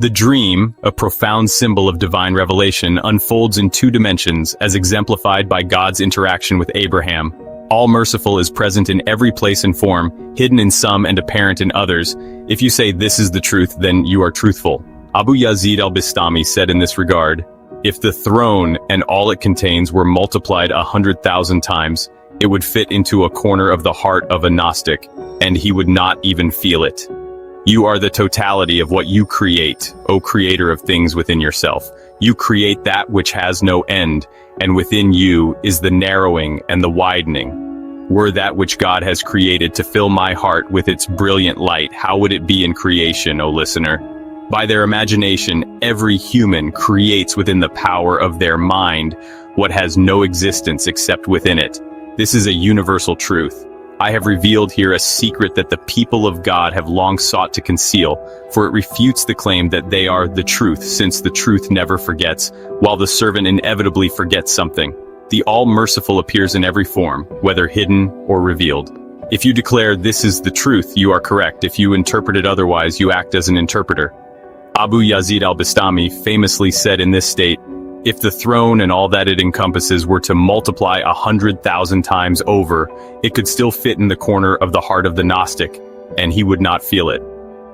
The dream, a profound symbol of divine revelation, unfolds in two dimensions as exemplified by God's interaction with Abraham. All-Merciful is present in every place and form, hidden in some and apparent in others. If you say this is the truth, then you are truthful. Abu Yazid al-Bistami said in this regard, "If the throne and all it contains were multiplied 100,000 times, it would fit into a corner of the heart of a Gnostic, and he would not even feel it." You are the totality of what you create, O creator of things within yourself. You create that which has no end, and within you is the narrowing and the widening. Were that which God has created to fill my heart with its brilliant light, how would it be in creation, O listener? By their imagination, every human creates within the power of their mind what has no existence except within it. This is a universal truth. I have revealed here a secret that the people of God have long sought to conceal, for it refutes the claim that they are the truth, since the truth never forgets, while the servant inevitably forgets something. The All-Merciful appears in every form, whether hidden or revealed. If you declare this is the truth, you are correct. If you interpret it otherwise, you act as an interpreter. Abu Yazid al-Bistami famously said in this state, "If the throne and all that it encompasses were to multiply 100,000 times over, it could still fit in the corner of the heart of the Gnostic, and he would not feel it."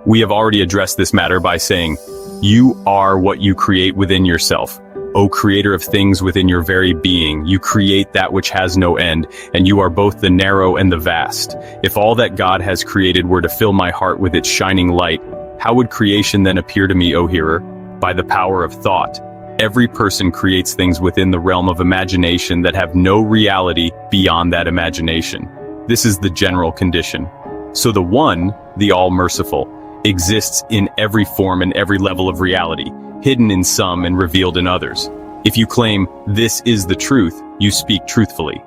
We have already addressed this matter by saying, "You are what you create within yourself. O creator of things within your very being, you create that which has no end, and you are both the narrow and the vast. If all that God has created were to fill my heart with its shining light, how would creation then appear to me, O hearer? By the power of thought. Every person creates things within the realm of imagination that have no reality beyond that imagination. This is the general condition. So the One, the All-Merciful, exists in every form and every level of reality, hidden in some and revealed in others. If you claim, this is the truth, you speak truthfully.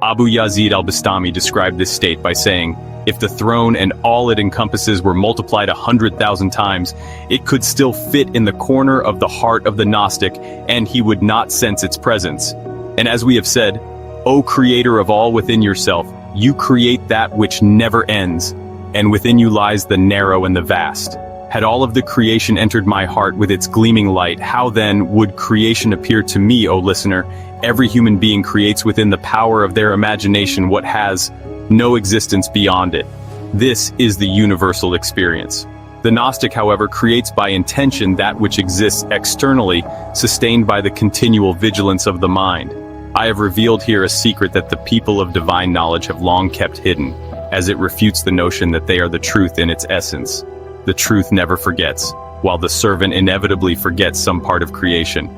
Abu Yazid al-Bistami described this state by saying, "If the throne and all it encompasses were multiplied 100,000 times, it could still fit in the corner of the heart of the Gnostic, and he would not sense its presence." And as we have said, O creator of all within yourself, you create that which never ends, and within you lies the narrow and the vast. Had all of the creation entered my heart with its gleaming light, how then would creation appear to me, O listener? Every human being creates within the power of their imagination what has no existence beyond it. This is the universal experience. The Gnostic, however, creates by intention that which exists externally, sustained by the continual vigilance of the mind. I have revealed here a secret that the people of divine knowledge have long kept hidden, as it refutes the notion that they are the truth in its essence. The truth never forgets, while the servant inevitably forgets some part of creation.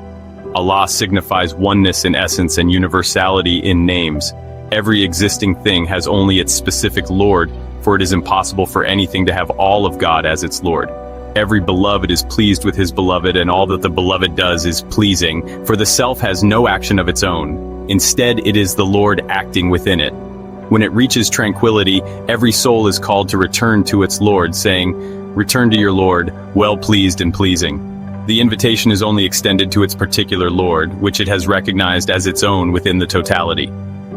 Allah signifies oneness in essence and universality in names. Every existing thing has only its specific Lord, for it is impossible for anything to have all of God as its Lord. Every beloved is pleased with his beloved, and all that the beloved does is pleasing, for the self has no action of its own. Instead, it is the Lord acting within it. When it reaches tranquility, every soul is called to return to its Lord, saying, "Return to your Lord, well pleased and pleasing." The invitation is only extended to its particular Lord, which it has recognized as its own within the totality.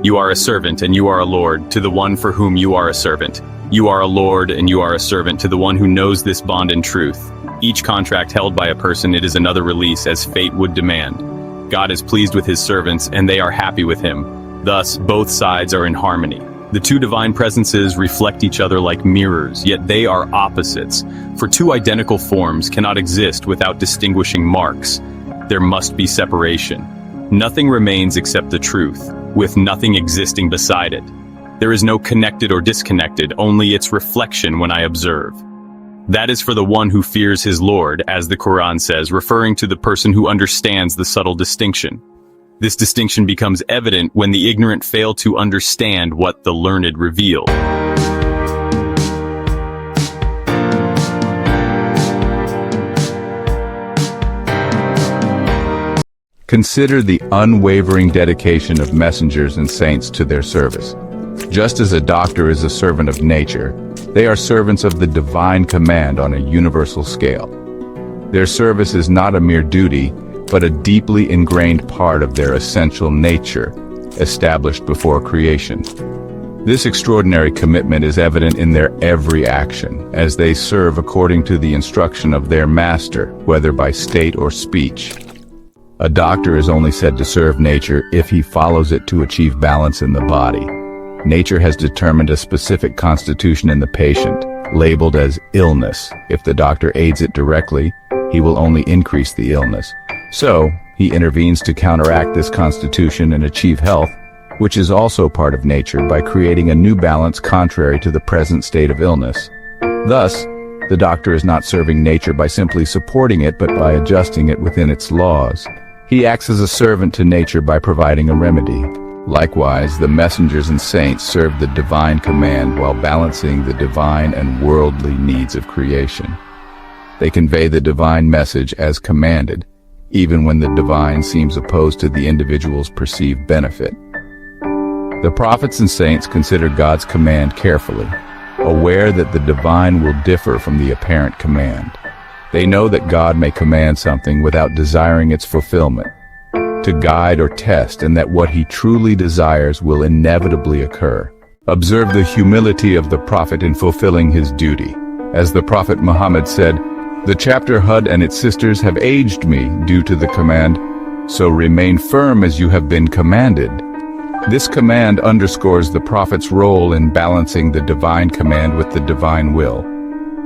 You are a servant and you are a Lord to the one for whom you are a servant. You are a Lord and you are a servant to the one who knows this bond in truth. Each contract held by a person, it is another release as fate would demand. God is pleased with his servants and they are happy with him. Thus, both sides are in harmony. The two divine presences reflect each other like mirrors, yet they are opposites. For two identical forms cannot exist without distinguishing marks. There must be separation. Nothing remains except the truth, with nothing existing beside it. There is no connected or disconnected, only its reflection when I observe. That is for the one who fears his Lord, as the Quran says, referring to the person who understands the subtle distinction. This distinction becomes evident when the ignorant fail to understand what the learned reveal. Consider the unwavering dedication of messengers and saints to their service. Just as a doctor is a servant of nature, they are servants of the divine command on a universal scale. Their service is not a mere duty, but a deeply ingrained part of their essential nature, established before creation. This extraordinary commitment is evident in their every action, as they serve according to the instruction of their master, whether by state or speech. A doctor is only said to serve nature if he follows it to achieve balance in the body. Nature has determined a specific constitution in the patient, labeled as illness. If the doctor aids it directly, he will only increase the illness. So, he intervenes to counteract this constitution and achieve health, which is also part of nature, by creating a new balance contrary to the present state of illness. Thus, the doctor is not serving nature by simply supporting it, but by adjusting it within its laws. He acts as a servant to nature by providing a remedy. Likewise, the messengers and saints serve the divine command while balancing the divine and worldly needs of creation. They convey the divine message as commanded, even when the divine seems opposed to the individual's perceived benefit. The prophets and saints consider God's command carefully, aware that the divine will differ from the apparent command. They know that God may command something without desiring its fulfillment, to guide or test, and that what he truly desires will inevitably occur. Observe the humility of the prophet in fulfilling his duty. As the prophet Muhammad said, "The chapter Hud and its sisters have aged me due to the command, so remain firm as you have been commanded." This command underscores the prophet's role in balancing the divine command with the divine will.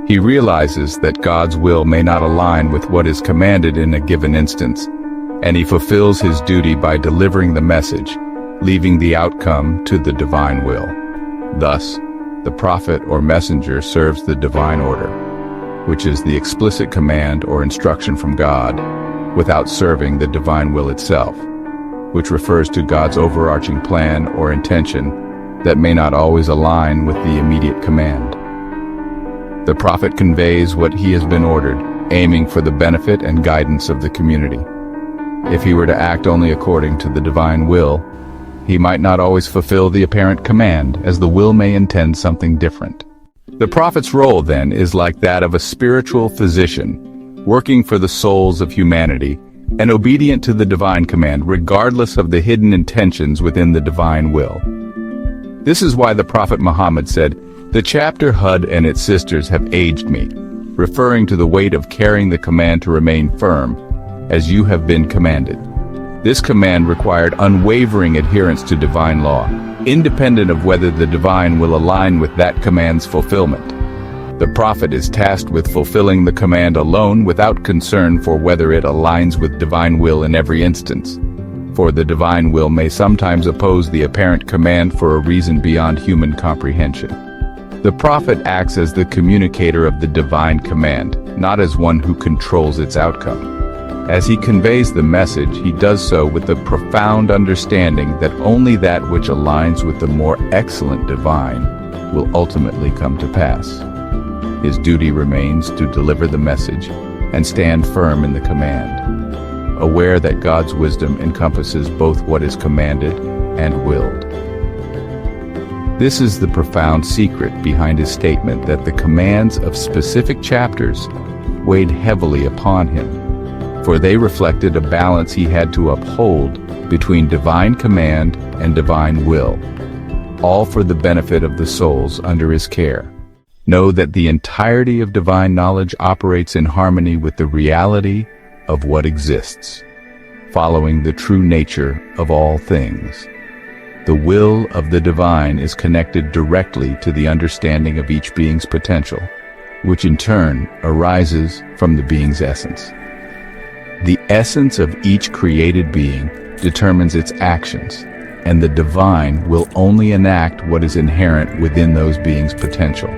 He realizes that God's will may not align with what is commanded in a given instance, and he fulfills his duty by delivering the message, leaving the outcome to the divine will. Thus, the prophet or messenger serves the divine order, which is the explicit command or instruction from God, without serving the divine will itself, which refers to God's overarching plan or intention that may not always align with the immediate command. The prophet conveys what he has been ordered, aiming for the benefit and guidance of the community. If he were to act only according to the divine will, he might not always fulfill the apparent command, as the will may intend something different. The prophet's role, then, is like that of a spiritual physician, working for the souls of humanity, and obedient to the divine command regardless of the hidden intentions within the divine will. This is why the prophet Muhammad said, "The chapter Hud and its sisters have aged me," referring to the weight of carrying the command to remain firm, as you have been commanded. This command required unwavering adherence to divine law, independent of whether the divine will align with that command's fulfillment. The prophet is tasked with fulfilling the command alone without concern for whether it aligns with divine will in every instance, for the divine will may sometimes oppose the apparent command for a reason beyond human comprehension. The prophet acts as the communicator of the divine command, not as one who controls its outcome. As he conveys the message, he does so with the profound understanding that only that which aligns with the more excellent divine will ultimately come to pass. His duty remains to deliver the message and stand firm in the command, aware that God's wisdom encompasses both what is commanded and willed. This is the profound secret behind his statement that the commands of specific chapters weighed heavily upon him, for they reflected a balance he had to uphold between divine command and divine will, all for the benefit of the souls under his care. Know that the entirety of divine knowledge operates in harmony with the reality of what exists, following the true nature of all things. The will of the divine is connected directly to the understanding of each being's potential, which in turn arises from the being's essence. The essence of each created being determines its actions, and the divine will only enact what is inherent within those beings' potential.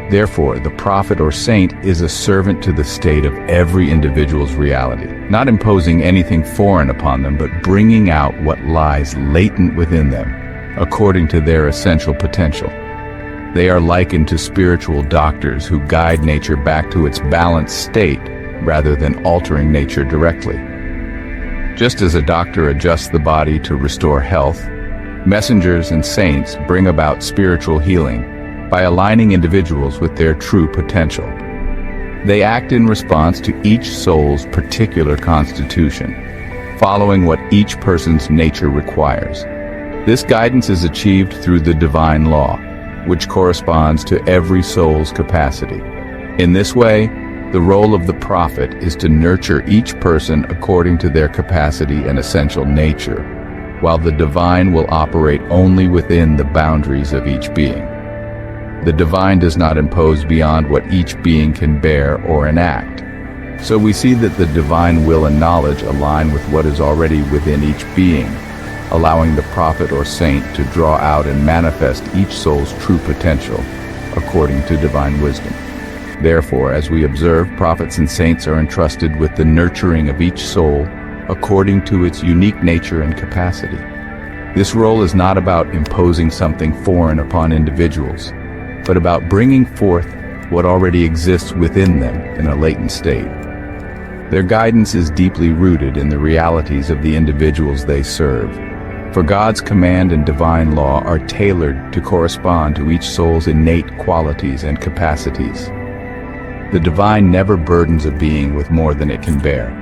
Therefore, the prophet or saint is a servant to the state of every individual's reality, not imposing anything foreign upon them, but bringing out what lies latent within them, according to their essential potential. They are likened to spiritual doctors who guide nature back to its balanced state, rather than altering nature directly. Just as a doctor adjusts the body to restore health, messengers and saints bring about spiritual healing by aligning individuals with their true potential. They act in response to each soul's particular constitution, following what each person's nature requires. This guidance is achieved through the divine law, which corresponds to every soul's capacity. In this way, the role of the prophet is to nurture each person according to their capacity and essential nature, while the divine will operate only within the boundaries of each being. The divine does not impose beyond what each being can bear or enact. So we see that the divine will and knowledge align with what is already within each being, allowing the prophet or saint to draw out and manifest each soul's true potential, according to divine wisdom. Therefore, as we observe, prophets and saints are entrusted with the nurturing of each soul according to its unique nature and capacity. This role is not about imposing something foreign upon individuals, but about bringing forth what already exists within them in a latent state. Their guidance is deeply rooted in the realities of the individuals they serve, for God's command and divine law are tailored to correspond to each soul's innate qualities and capacities. The divine never burdens a being with more than it can bear,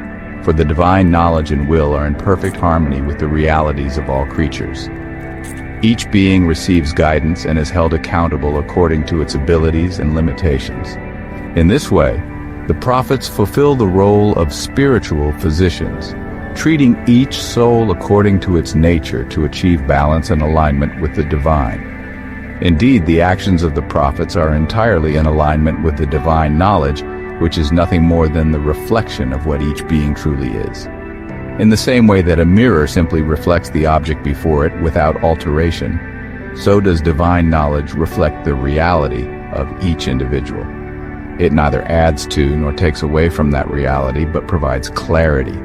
for the divine knowledge and will are in perfect harmony with the realities of all creatures. Each being receives guidance and is held accountable according to its abilities and limitations. In this way, the prophets fulfill the role of spiritual physicians, treating each soul according to its nature to achieve balance and alignment with the divine. Indeed, the actions of the prophets are entirely in alignment with the divine knowledge, which is nothing more than the reflection of what each being truly is. In the same way that a mirror simply reflects the object before it without alteration, so does divine knowledge reflect the reality of each individual. It neither adds to nor takes away from that reality, but provides clarity,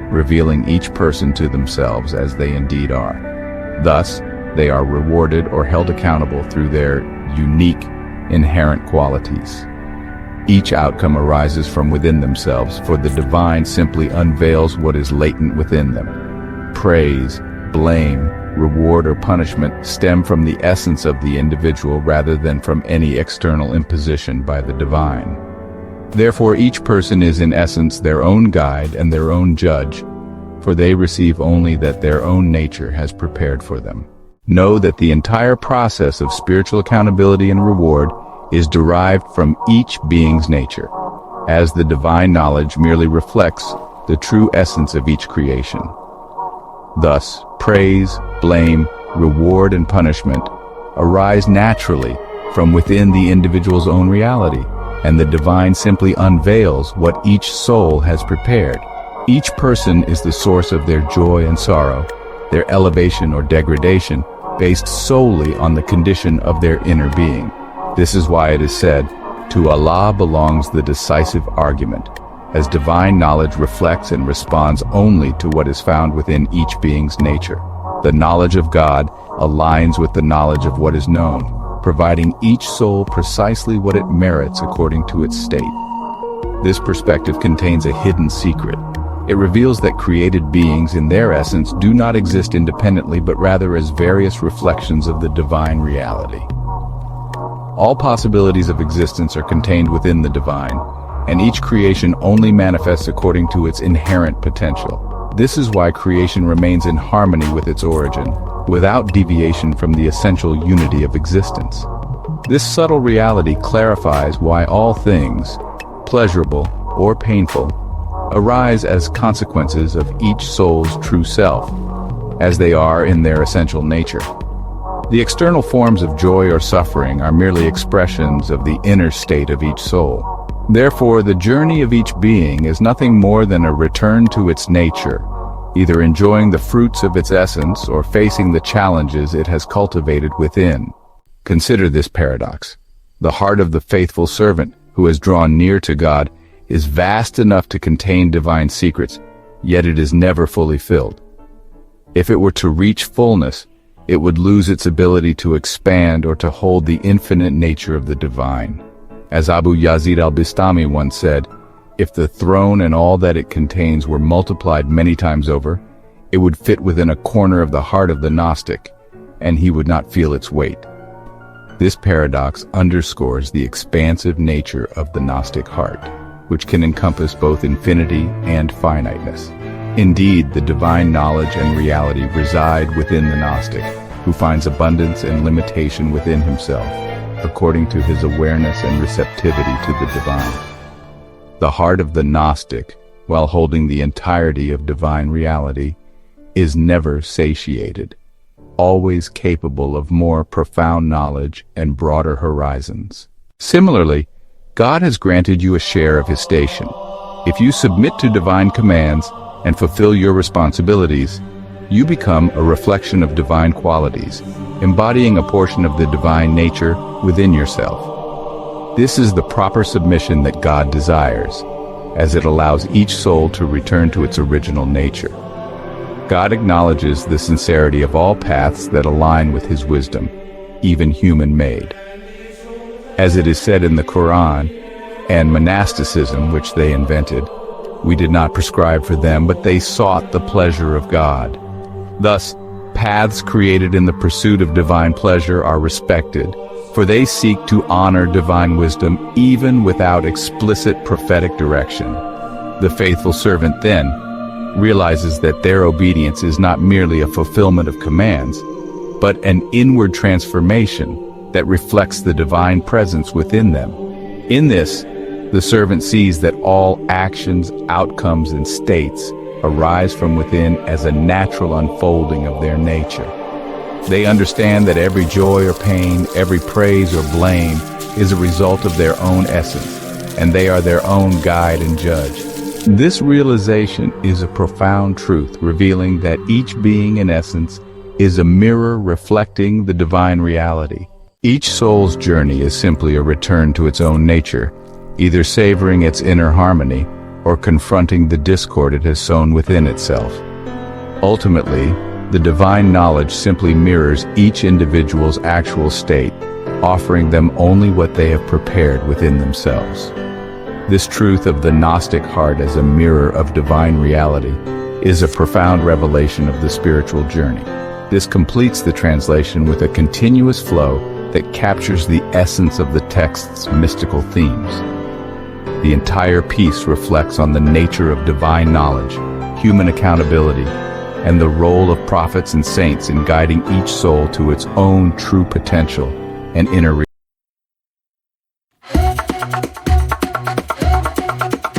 revealing each person to themselves as they indeed are. Thus, they are rewarded or held accountable through their unique, inherent qualities. Each outcome arises from within themselves, for the divine simply unveils what is latent within them. Praise, blame, reward, or punishment stem from the essence of the individual rather than from any external imposition by the divine. Therefore, each person is in essence their own guide and their own judge, for they receive only that their own nature has prepared for them. Know that the entire process of spiritual accountability and reward is derived from each being's nature, as the divine knowledge merely reflects the true essence of each creation. Thus, praise, blame, reward, and punishment arise naturally from within the individual's own reality, and the divine simply unveils what each soul has prepared. Each person is the source of their joy and sorrow, their elevation or degradation, based solely on the condition of their inner being. This is why it is said, "To Allah belongs the decisive argument," as divine knowledge reflects and responds only to what is found within each being's nature. The knowledge of God aligns with the knowledge of what is known, providing each soul precisely what it merits according to its state. This perspective contains a hidden secret. It reveals that created beings in their essence do not exist independently, but rather as various reflections of the divine reality. All possibilities of existence are contained within the divine, and each creation only manifests according to its inherent potential. This is why creation remains in harmony with its origin, without deviation from the essential unity of existence. This subtle reality clarifies why all things, pleasurable or painful, arise as consequences of each soul's true self, as they are in their essential nature. The external forms of joy or suffering are merely expressions of the inner state of each soul. Therefore, the journey of each being is nothing more than a return to its nature, either enjoying the fruits of its essence or facing the challenges it has cultivated within. Consider this paradox. The heart of the faithful servant who has drawn near to God is vast enough to contain divine secrets, yet it is never fully filled. If it were to reach fullness, it would lose its ability to expand or to hold the infinite nature of the divine. As Abu Yazid al-Bistami once said, if the throne and all that it contains were multiplied many times over, it would fit within a corner of the heart of the Gnostic, and he would not feel its weight. This paradox underscores the expansive nature of the Gnostic heart, which can encompass both infinity and finiteness. Indeed, the divine knowledge and reality reside within the Gnostic, who finds abundance and limitation within himself, according to his awareness and receptivity to the divine. The heart of the Gnostic, while holding the entirety of divine reality, is never satiated, always capable of more profound knowledge and broader horizons. Similarly, God has granted you a share of his station. If you submit to divine commands and fulfill your responsibilities, you become a reflection of divine qualities, embodying a portion of the divine nature within yourself. This is the proper submission that God desires, as it allows each soul to return to its original nature. God acknowledges the sincerity of all paths that align with his wisdom, even human-made. As it is said in the Quran and monasticism, which they invented, we did not prescribe for them, but they sought the pleasure of God. Thus, paths created in the pursuit of divine pleasure are respected, for they seek to honor divine wisdom even without explicit prophetic direction. The faithful servant then realizes that their obedience is not merely a fulfillment of commands, but an inward transformation that reflects the divine presence within them. In this, the servant sees that all actions, outcomes, and states arise from within as a natural unfolding of their nature. They understand that every joy or pain, every praise or blame is a result of their own essence, and they are their own guide and judge. This realization is a profound truth, revealing that each being in essence is a mirror reflecting the divine reality. Each soul's journey is simply a return to its own nature, either savoring its inner harmony or confronting the discord it has sown within itself. Ultimately, the divine knowledge simply mirrors each individual's actual state, offering them only what they have prepared within themselves. This truth of the Gnostic heart as a mirror of divine reality is a profound revelation of the spiritual journey. This completes the translation with a continuous flow that captures the essence of the text's mystical themes. The entire piece reflects on the nature of divine knowledge, human accountability, and the role of prophets and saints in guiding each soul to its own true potential and inner reality.